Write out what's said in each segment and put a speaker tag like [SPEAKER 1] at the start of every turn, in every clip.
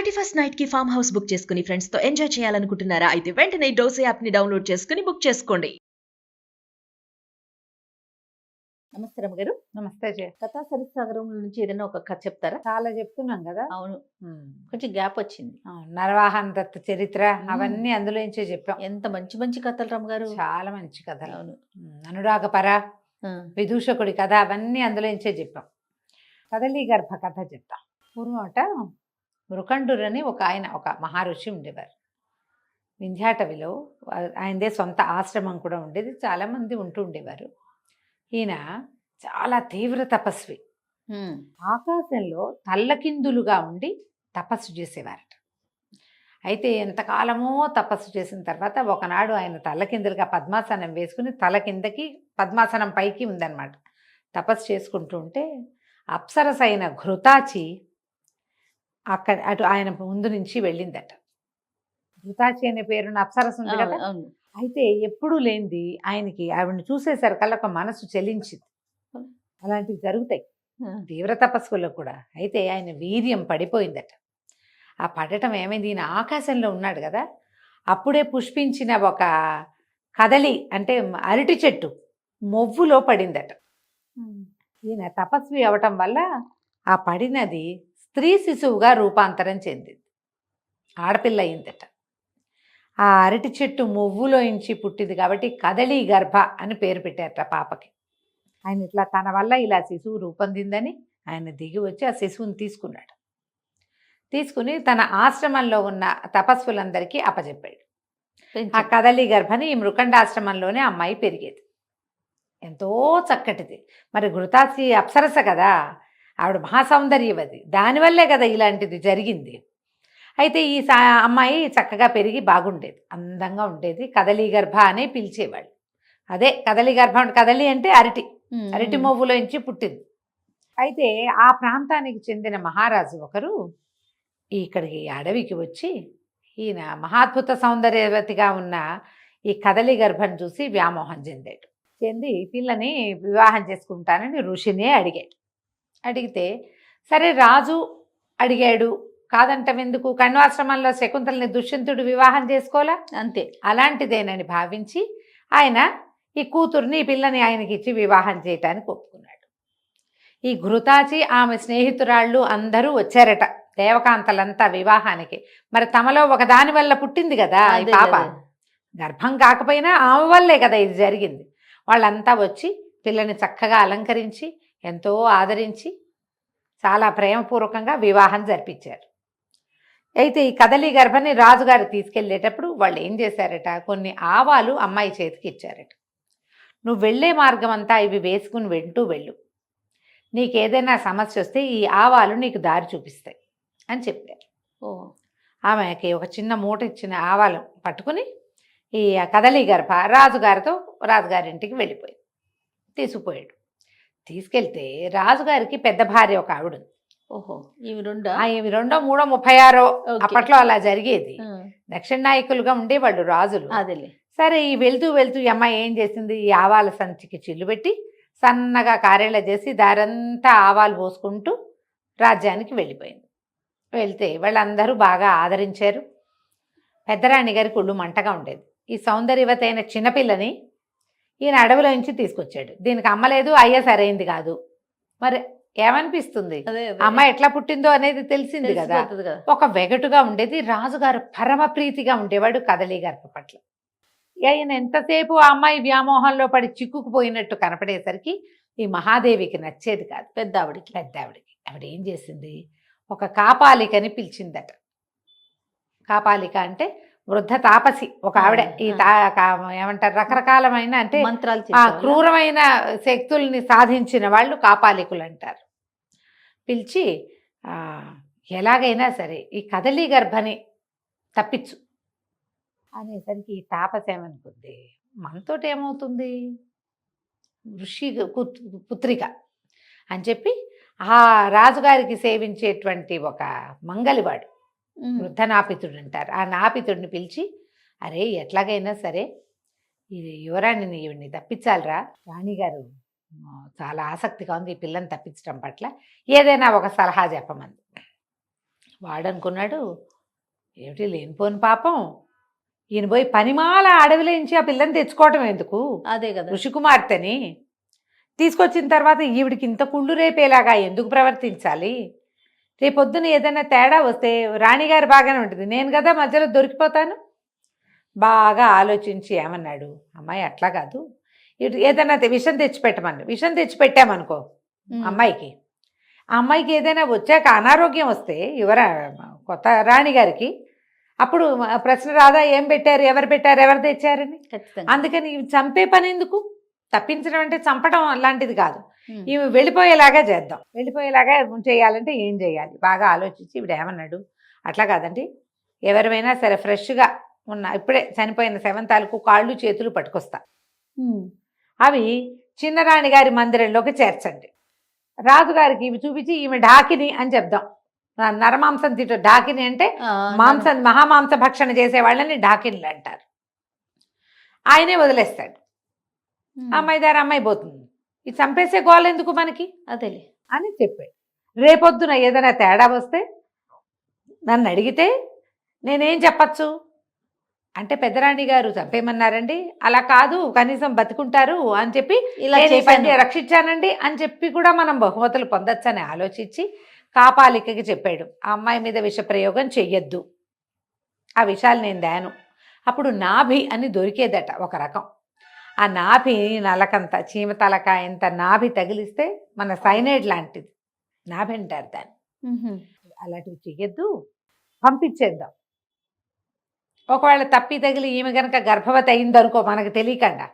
[SPEAKER 1] 31st night కి farm house book చేసుకుని friends తో ఎంజాయ్ చేయాలనుకుంటున్నారా? అయితే వెంటనే డోసే యాప్ ని డౌన్లోడ్ చేసుకుని బుక్ చేసుకోండి. నమస్తే రమ్మగారు.
[SPEAKER 2] నమస్తే జయ.
[SPEAKER 1] కథా సరిసాగరం నుంచి ఏదైనా ఒక కథ చెప్తారా?
[SPEAKER 2] చాలా చెప్తున్నాం కదా.
[SPEAKER 1] అవును, కొంచెం గ్యాప్ వచ్చింది.
[SPEAKER 2] నరవాహన దత్త చరిత్ర అవన్నీ అందులోంచే చెప్పాం.
[SPEAKER 1] ఎంత మంచి మంచి కథలు రమ్మగారు.
[SPEAKER 2] చాలా మంచి కథలు.
[SPEAKER 1] అవును.
[SPEAKER 2] అనురాగపర, విదూషకుడి కథ అవన్నీ అందులోంచే చెప్పాం. కదలి గర్భ కథ చెప్తాం. పూర్వమట మృకండురని ఒక మహర్షి ఉండేవారు. వింధ్యాటవిలో ఆయనదే సొంత ఆశ్రమం కూడా ఉండేది. చాలామంది ఉంటూ ఉండేవారు. ఈయన చాలా తీవ్ర తపస్వి. ఆకాశంలో తల్లకిందులుగా ఉండి తపస్సు చేసేవారట. అయితే ఎంతకాలమో తపస్సు చేసిన తర్వాత ఒకనాడు ఆయన తల్లకిందులుగా పద్మాసనం వేసుకుని తల కిందకి పద్మాసనం పైకి ఉందన్నమాట. తపస్సు చేసుకుంటూ ఉంటే అప్సరస అయిన ఘృతాచి అటు ఆయన ముందు నుంచి వెళ్ళిందట. ఘృతాచి అనే పేరున్న అప్సరస ఉంది కదా. అయితే ఎప్పుడూ లేనిది ఆయనకి ఆవిడని చూసేసరికల్లా ఒక మనసు చెలించింది. అలాంటివి జరుగుతాయి తీవ్ర తపస్సులో కూడా. అయితే ఆయన వీర్యం పడిపోయిందట. ఆ పడటం ఏమైంది, ఈయన ఆకాశంలో ఉన్నాడు కదా, అప్పుడే పుష్పించిన ఒక కదలి అంటే అరటి చెట్టు మొవ్వులో పడిందట. ఈయన తపస్వి అవటం వల్ల ఆ పడినది స్త్రీ శిశువుగా రూపాంతరం చెందింది. ఆడపిల్ల అయిందట. ఆ అరటి చెట్టు మొవ్వులోంచి పుట్టింది కాబట్టి కదలి గర్భ అని పేరు పెట్టారట పాపకి. ఆయన ఇట్లా తన వల్ల ఇలా శిశువు రూపొందిందని ఆయన దిగి వచ్చి ఆ శిశువుని తీసుకున్నాడు. తీసుకుని తన ఆశ్రమంలో ఉన్న తపస్సులందరికీ అప్పచెప్పాడు. ఆ కదలి గర్భని ఈ మృకండాశ్రమంలోనే అమ్మాయి పెరిగేది. ఎంతో చక్కటిది. మరి ఘృతాచి అప్సరస కదా, ఆవిడ మహాసౌందర్యవతి. దానివల్లే కదా ఇలాంటిది జరిగింది. అయితే ఈ అమ్మాయి చక్కగా పెరిగి బాగుండేది, అందంగా ఉండేది. కదలి గర్భ అని పిలిచేవాళ్ళు. అదే కదలి గర్భ. కదలి అంటే అరటి మొవ్వులోంచి పుట్టింది. అయితే ఆ ప్రాంతానికి చెందిన మహారాజు ఒకరు ఇక్కడికి అడవికి వచ్చి ఈయన మహాద్భుత సౌందర్యవతిగా ఉన్న ఈ కదలి గర్భను చూసి వ్యామోహం చెంది పిల్లని వివాహం చేసుకుంటానని ఋషినే అడిగాడు. అడిగితే సరే రాజు అడిగాడు, కాదంటమెందుకు, కణ్వాశ్రమంలో శకుంతలని దుష్యంతుడు వివాహం చేసుకోవాలా, అంతే, అలాంటిదేనని భావించి ఆయన ఈ కూతుర్ని ఈ పిల్లని ఆయనకి ఇచ్చి వివాహం చేయటానికి ఒప్పుకున్నాడు. ఈ ఘృతాచి ఆమె స్నేహితురాళ్ళు అందరూ వచ్చారట, దేవకాంతలంతా వివాహానికి. మరి తమలో ఒకదాని వల్ల పుట్టింది కదా ఈ పాప, గర్భం కాకపోయినా ఆమె వల్లే కదా ఇది జరిగింది. వాళ్ళంతా వచ్చి పిల్లని చక్కగా అలంకరించి ఎంతో ఆదరించి చాలా ప్రేమపూర్వకంగా వివాహం జరిపించారు. అయితే ఈ కదలి గర్భని రాజుగారు తీసుకెళ్ళేటప్పుడు వాళ్ళు ఏం చేశారట, కొన్ని ఆవాలు అమ్మాయి చేతికి ఇచ్చారట. నువ్వు వెళ్ళే మార్గం అంతా ఇవి వేసుకుని వెళ్ళు, నీకేదైనా సమస్య వస్తే ఈ ఆవాలు నీకు దారి చూపిస్తాయి అని చెప్పారు. ఆమెకి ఒక చిన్న మూట ఇచ్చిన ఆవాలు పట్టుకుని ఈ కదలి గర్భ రాజుగారింటికి వెళ్ళిపోయింది. తీసుకుపోయాడు. తీసుకెళ్తే రాజుగారికి పెద్ద భార్య ఒక ఆవిడ ఉంది. ఇవి 2, 3, 36 అప్పట్లో అలా జరిగేది. దక్షిణ నాయకులుగా ఉండేవాళ్ళు రాజులు. సరే ఈ వెళ్తూ ఈ అమ్మాయి ఏం చేసింది, ఈ ఆవాల సంచికి చిల్లు పెట్టి సన్నగా కారేలా చేసి దారంతా ఆవాలు పోసుకుంటూ రాజ్యానికి వెళ్ళిపోయింది. వెళ్తే వాళ్ళందరూ బాగా ఆదరించారు. పెద్దరాణి గారికి ఒళ్ళు మంటగా ఉండేది. ఈ సౌందర్యవతి అయిన చిన్నపిల్లని ఈయన అడవిలో నుంచి తీసుకొచ్చాడు. దీనికి అమ్మలేదు, అయ్యా సరైంది కాదు. మరి ఏమనిపిస్తుంది, అమ్మాయి ఎట్లా పుట్టిందో అనేది తెలిసింది కదా. ఒక వెగటుగా ఉండేది. రాజుగారు పరమ ప్రీతిగా ఉండేవాడు కదలి గర్భ పట్ల. ఆయన ఎంతసేపు ఆ అమ్మాయి వ్యామోహంలో పడి చిక్కుకుపోయినట్టు కనపడేసరికి ఈ మహాదేవికి నచ్చేది కాదు. పెద్ద ఆవిడికి ఆవిడ ఏం చేసింది, ఒక కాపాలికని పిలిచిందట. కాపాలిక అంటే వృద్ధ తాపసి ఒక ఆవిడ. ఈ ఏమంటారు, రకరకాలమైన అంటే క్రూరమైన శక్తుల్ని సాధించిన వాళ్ళు కాపాలికులు అంటారు. పిలిచి ఎలాగైనా సరే ఈ కదలి గర్భని తప్పించు అనేసరికి ఈ తాపసి ఏమనుకుంది, మనతోటి ఏమవుతుంది, ఋషి పుత్రిక అని చెప్పి ఆ రాజుగారికి సేవించేటువంటి ఒక మంగలివాడు, వృద్ధ నాపితుడు అంటారు, ఆ నాపితుడిని పిలిచి, అరే ఎట్లాగైనా సరే ఈ యువరాణిని ఈవిడ్ని తప్పించాలిరా, రాణిగారు చాలా ఆసక్తిగా ఉంది ఈ పిల్లని తప్పించడం పట్ల, ఏదైనా ఒక సలహా చెప్పమంది. వాడనుకున్నాడు, ఏమిటి లేనిపోని పాపం, ఈయన పోయి పనిమాల అడవిలో నుంచి ఆ పిల్లని తెచ్చుకోవటం ఎందుకు,
[SPEAKER 3] అదే కదా.
[SPEAKER 2] ఋషికుమార్తెని తీసుకొచ్చిన తర్వాత ఈవిడికి ఇంత కుళ్ళు రేపేలాగా ఎందుకు ప్రవర్తించాలి, రేపొద్దున ఏదైనా తేడా వస్తే రాణిగారు బాగానే ఉంటుంది, నేను కదా మధ్యలో దొరికిపోతాను. బాగా ఆలోచించి ఏమన్నాడు, అమ్మాయి అట్లా కాదు, ఏదైనా విషం తెచ్చిపెట్టమని, విషం తెచ్చిపెట్టామనుకో అమ్మాయికి, ఆ అమ్మాయికి ఏదైనా వచ్చాక అనారోగ్యం వస్తే కొత్త రాణిగారికి అప్పుడు ప్రశ్న రాదా, ఏం పెట్టారు, ఎవరు పెట్టారు, ఎవరు తెచ్చారని. అందుకని ఇవి చంపే పని ఎందుకు, తప్పించడం అంటే చంపడం అలాంటిది కాదు, ఇవి వెళ్ళిపోయేలాగా చేద్దాం, వెళ్ళిపోయేలాగా చేయాలంటే ఏం చేయాలి బాగా ఆలోచించి ఇప్పుడు ఏమన్నాడు, అట్లా కాదండి, ఎవరివైనా సరే ఫ్రెష్గా ఉన్న ఇప్పుడే చనిపోయిన శవంతాలకు కాళ్ళు చేతులు పట్టుకొస్తా, అవి చిన్నరాణి గారి మందిరంలోకి చేర్చండి, రాజుగారికి ఇవి చూపించి ఈమె ఢాకిని అని చెప్దాం, నరమాంసం తింటూ, ఢాకిని అంటే మాంసం మహామాంస భక్షణ చేసే వాళ్ళని ఢాకిన్లు అంటారు. ఆయనే వదిలేస్తాడు, అమ్మాయి దారి అమ్మాయి పోతుంది, ఇది చంపేసే గోల్ ఎందుకు మనకి
[SPEAKER 3] అదేలే
[SPEAKER 2] అని చెప్పాడు. రేపొద్దున ఏదైనా తేడా వస్తే నన్ను అడిగితే నేనేం చెప్పచ్చు అంటే, పెద్దరాణి గారు చంపేయమన్నారండి, అలా కాదు కనీసం బతుకుంటారు అని చెప్పి
[SPEAKER 3] ఇలా
[SPEAKER 2] రక్షించానండి అని చెప్పి కూడా మనం బహుమతులు పొందొచ్చని ఆలోచించి కాపాలికకి చెప్పాడు, ఆ అమ్మాయి మీద విష ప్రయోగం చెయ్యొద్దు, ఆ విషయాలు నేను దాను. అప్పుడు నాభి అని దొరికేదట ఒక రకం, ఆ నాభి నలకంత చీమ తలకాయంత నాభి తగిలిస్తే మన సైనైడ్ లాంటిది నాభి అంటారు దాన్ని, అలాంటివి చెయ్యొద్దు, పంపించేద్దాం. ఒకవేళ తప్పి తగిలి ఈమె కనుక గర్భవతి అయిందనుకో మనకు తెలియకుండా,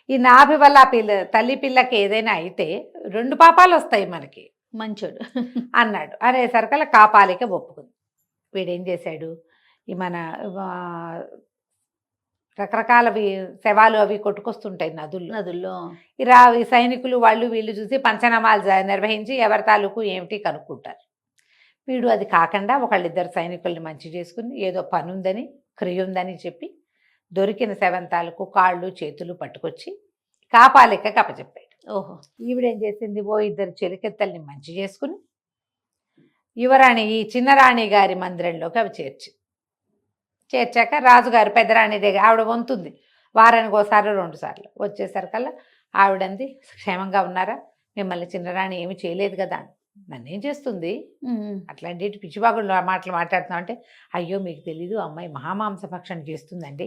[SPEAKER 2] ఈ నాభి వల్ల తల్లి పిల్లకి ఏదైనా అయితే 2 పాపాలు వస్తాయి మనకి,
[SPEAKER 3] మంచోడు
[SPEAKER 2] అన్నాడు. అనేసరికల్లా కాపాలిక ఒప్పుకుంది. వీడేం చేశాడు, ఈ మన రకరకాల శవాలు అవి కొట్టుకొస్తుంటాయి నదుల్లో, ఈ సైనికులు వాళ్ళు వీళ్ళు చూసి పంచనామాలు నిర్వహించి ఎవరి తాలూకు ఏమిటి కనుక్కుంటారు. వీడు అది కాకుండా ఒకళ్ళిద్దరు సైనికుల్ని మంచి చేసుకుని ఏదో పని ఉందని క్రియ ఉందని చెప్పి దొరికిన శవంతాలకు కాళ్ళు చేతులు పట్టుకొచ్చి కాపాలికకి అప్పచెప్పాడు.
[SPEAKER 3] ఓహో,
[SPEAKER 2] ఈవిడేం చేసింది, ఓ 2 చెలికెత్తల్ని మంచి చేసుకుని యువరాణి ఈ చిన్నరాణి గారి మందిరంలోకి అవి చేర్చాక రాజుగారు పెద్దరాణి దగ్గర ఆవిడ వంతుంది, వారానికి ఒకసారి 2 సార్లు వచ్చేసరికల్లా ఆవిడంది, క్షేమంగా ఉన్నారా, మిమ్మల్ని చిన్నరాణి ఏమి చేయలేదు కదా, నన్నేం చేస్తుంది, అట్లాంటి పిచ్చిబాగుళ్ళు మాటలు మాట్లాడుతున్నాం అంటే, అయ్యో మీకు తెలీదు, అమ్మాయి మహామాంస భక్షణ చేస్తుందండి,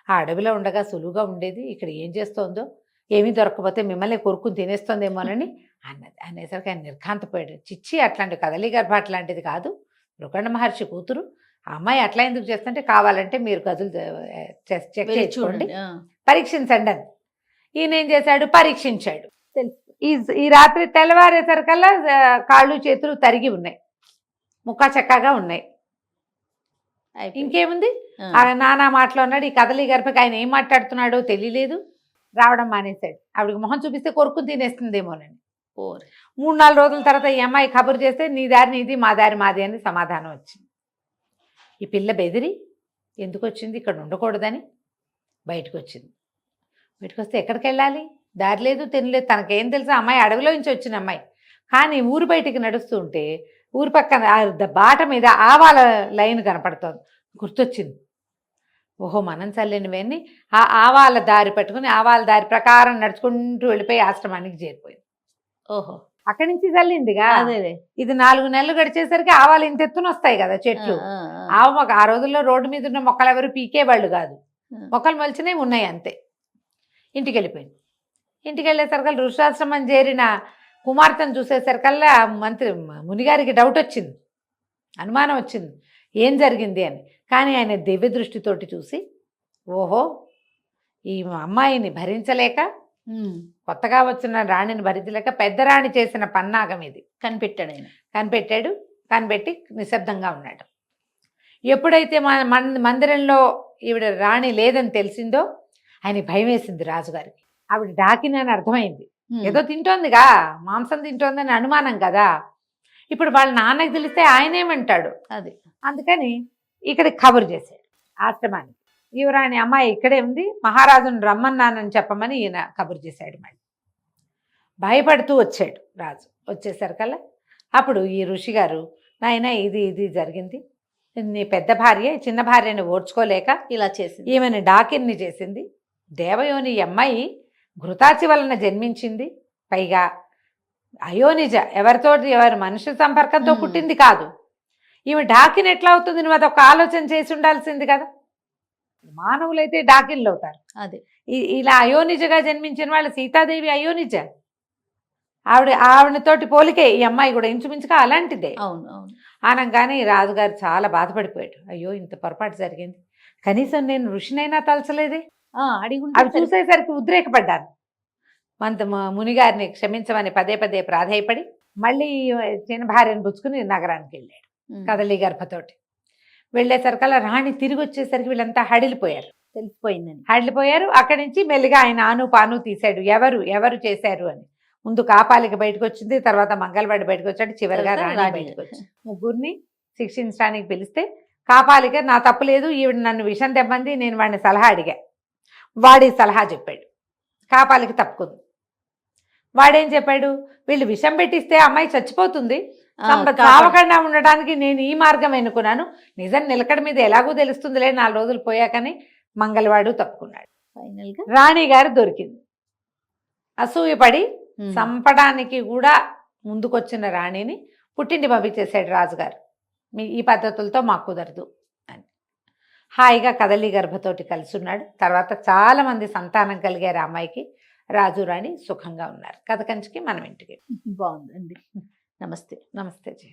[SPEAKER 2] ఆ అడవిలో ఉండగా సులువుగా ఉండేది, ఇక్కడ ఏం చేస్తోందో, ఏమీ దొరకకపోతే మిమ్మల్ని కొరుక్కుని తినేస్తోందేమోనని అన్నది. అనేసరికి ఆయన నిర్ఘాంతపోయాడు, చిచ్చి అట్లాంటి కదలి గర్భ అట్లాంటిది కాదు, మృకండ మహర్షి కూతురు, ఆ అమ్మాయి అట్లా ఎందుకు చేస్తుంటే కావాలంటే మీరు గదులు చెక్ చేసుకోండి, పరీక్షించండి అని. ఈయన ఏం చేశాడు, పరీక్షించాడు. ఈ రాత్రి తెల్లవారేసరికల్లా కాళ్ళు చేతులు తరిగి ఉన్నాయి, ముక్క చక్కగా ఉన్నాయి, ఇంకేముంది, నానా మాటలు అన్నాడు. ఈ కదలి గర్భకి ఆయన ఏం మాట్లాడుతున్నాడో తెలియలేదు, రావడం మానేశాడు. ఆవిడకి మొహం చూపిస్తే కొరుకుని తినేస్తుందేమోనండి. 3-4 రోజుల తర్వాత ఈ అమ్మాయి కబురు చేస్తే నీ దారి నీది, మా దారి మాది అని సమాధానం వచ్చింది. ఈ పిల్ల బెదిరి ఎందుకు వచ్చింది, ఇక్కడ ఉండకూడదని బయటకు వచ్చింది. బయటకు వస్తే ఎక్కడికి వెళ్ళాలి, దారి లేదు తినలేదు, తనకేం తెలుసా, అమ్మాయి అడవిలో నుంచి వచ్చిన అమ్మాయి. కానీ ఊరు బయటికి నడుస్తూ ఉంటే ఊరు పక్కన బాట మీద ఆవాల లైన్ కనపడుతోంది, గుర్తొచ్చింది. ఓహో మనం చల్లినవన్నీ ఆ ఆవాల దారి పట్టుకుని ఆవాల దారి ప్రకారం నడుచుకుంటూ వెళ్ళిపోయి ఆశ్రమానికి చేరిపోయింది.
[SPEAKER 3] ఓహో,
[SPEAKER 2] అక్కడి నుంచి చల్లిందిగా.
[SPEAKER 3] అదే
[SPEAKER 2] ఇది 4 నెలలు గడిచేసరికి ఆవాలు ఇంత ఎత్తున వస్తాయి కదా చెట్లు. ఆ రోజుల్లో రోడ్డు మీద ఉన్న మొక్కలు ఎవరు పీకేవాళ్ళు కాదు, మొక్కలు మొలిచినవి ఉన్నాయి అంతే. ఇంటికి వెళ్ళిపోయింది. ఇంటికి వెళ్ళేసరికల్లా ఋషాశ్రమం చేరిన కుమార్తెను చూసేసరికల్లా మునిగారికి డౌట్ వచ్చింది, అనుమానం వచ్చింది, ఏం జరిగింది అని. కానీ ఆయన దివ్య దృష్టితోటి చూసి, ఓహో ఈ అమ్మాయిని భరించలేక, కొత్తగా వచ్చిన రాణిని భరించలేక పెద్దరాణి చేసిన పన్నాగం ఇది
[SPEAKER 3] కనిపెట్టాడు. ఆయన
[SPEAKER 2] కనిపెట్టి నిశ్శబ్దంగా ఉన్నాడు. ఎప్పుడైతే మందిరంలో ఈవిడ రాణి లేదని తెలిసిందో ఆయన భయం వేసింది రాజుగారికి. ఆవిడ డాకిని అని అర్థమైంది, ఏదో తింటోందిగా, మాంసం తింటోందని అనుమానం కదా. ఇప్పుడు వాళ్ళ నాన్నకి తెలిస్తే ఆయనేమంటాడు, అది అందుకని ఇక్కడికి కబురు చేశాడు ఆశ్రమానికి. యువరాణి అమ్మాయి ఇక్కడే ఉంది, మహారాజును రమ్మన్నానని చెప్పమని ఈయన కబురు చేశాడు. మళ్ళీ భయపడుతూ వచ్చాడు రాజు. వచ్చేసరికల్లా అప్పుడు ఈ ఋషి గారు నాయన ఇది జరిగింది, నీ పెద్ద భార్య చిన్న భార్యని ఓడ్చుకోలేక
[SPEAKER 3] ఇలా చేసింది.
[SPEAKER 2] ఈమెను డాకిన్ని చేసింది. దేవయోని ఈ అమ్మాయి ఘృతాచి వలన జన్మించింది, పైగా అయోనిజ, ఎవరి మనుషు సంపర్కంతో పుట్టింది కాదు. ఈమె డాకిన్ ఎట్లా అవుతుంది? నువ్వు అదొక ఆలోచన చేసి ఉండాల్సింది కదా. మానవులైతే డాకిన్లు అవుతారు,
[SPEAKER 3] అదే
[SPEAKER 2] ఇలా అయోనిజగా జన్మించిన వాళ్ళు సీతాదేవి అయోనిజ. ఆవిడతోటి పోలికే ఈ అమ్మాయి కూడా ఇంచుమించుగా అలాంటిదే.
[SPEAKER 3] అవును అవును.
[SPEAKER 2] అనగానే ఈ రాజుగారు చాలా బాధపడిపోయాడు. అయ్యో, ఇంత పొరపాటు జరిగింది, కనీసం నేను ఋషినైనా తలచలేదే.
[SPEAKER 3] అడిగి
[SPEAKER 2] అవి చూసేసరికి ఉద్రేకపడ్డాను. మునిగారిని క్షమించమని పదే పదే ప్రాధేయపడి మళ్ళీ చిన్న భార్యను పుచ్చుకుని నగరానికి వెళ్ళాడు కదలి గర్భతోటి. వెళ్ళేసరికల్లా రాణి తిరిగి వచ్చేసరికి వీళ్ళంతా హడిలిపోయారు,
[SPEAKER 3] తెలిసిపోయిందని.
[SPEAKER 2] హడిలిపోయారు. అక్కడి నుంచి మెల్లిగా ఆయన ఆను పాను తీశాడు, ఎవరు చేశారు అని. ముందు కాపాలిక బయటకు వచ్చింది, తర్వాత మంగళవాడి బయటకు వచ్చాడు, చివరిగా
[SPEAKER 3] తర్వాత
[SPEAKER 2] రాణి బయటకు వచ్చింది. ముగ్గురిని శిక్షించడానికి పిలిస్తే కాపాలిక నా తప్పు లేదు, ఈవిడ నన్ను విషం దెబ్బంది, నేను వాడిని సలహా అడిగా, వాడి సలహా చెప్పాడు. కాపాలిక తప్పుకుంది. వాడేం చెప్పాడు, వీళ్ళు విషం పెట్టిస్తే అమ్మాయి చచ్చిపోతుంది, చావకుండా ఉండడానికి నేను ఈ మార్గం ఎన్నుకున్నాను, నిజం నిలకడ మీద ఎలాగో తెలుస్తుందిలే 4 రోజులు పోయాకని మంగళవాడు తప్పుకున్నాడు.
[SPEAKER 3] ఫైనల్ గా
[SPEAKER 2] రాణి గారు దొరికింది. అసూయపడి చంపడానికి కూడా ముందుకొచ్చిన రాణిని పుట్టింటి పంపించేశాడు రాజుగారు. ఈ పద్ధతులతో మాకు కుదరదు అని. హాయిగా కదలి గర్భతోటి కలిసి ఉన్నాడు. తర్వాత చాలా మంది సంతానం కలిగారు అమ్మాయికి. రాజు రాణి సుఖంగా ఉన్నారు. కథ కంచికి మనం ఇంటికి.
[SPEAKER 3] బాగుందండి. నమస్తే.
[SPEAKER 2] నమస్తే జయ.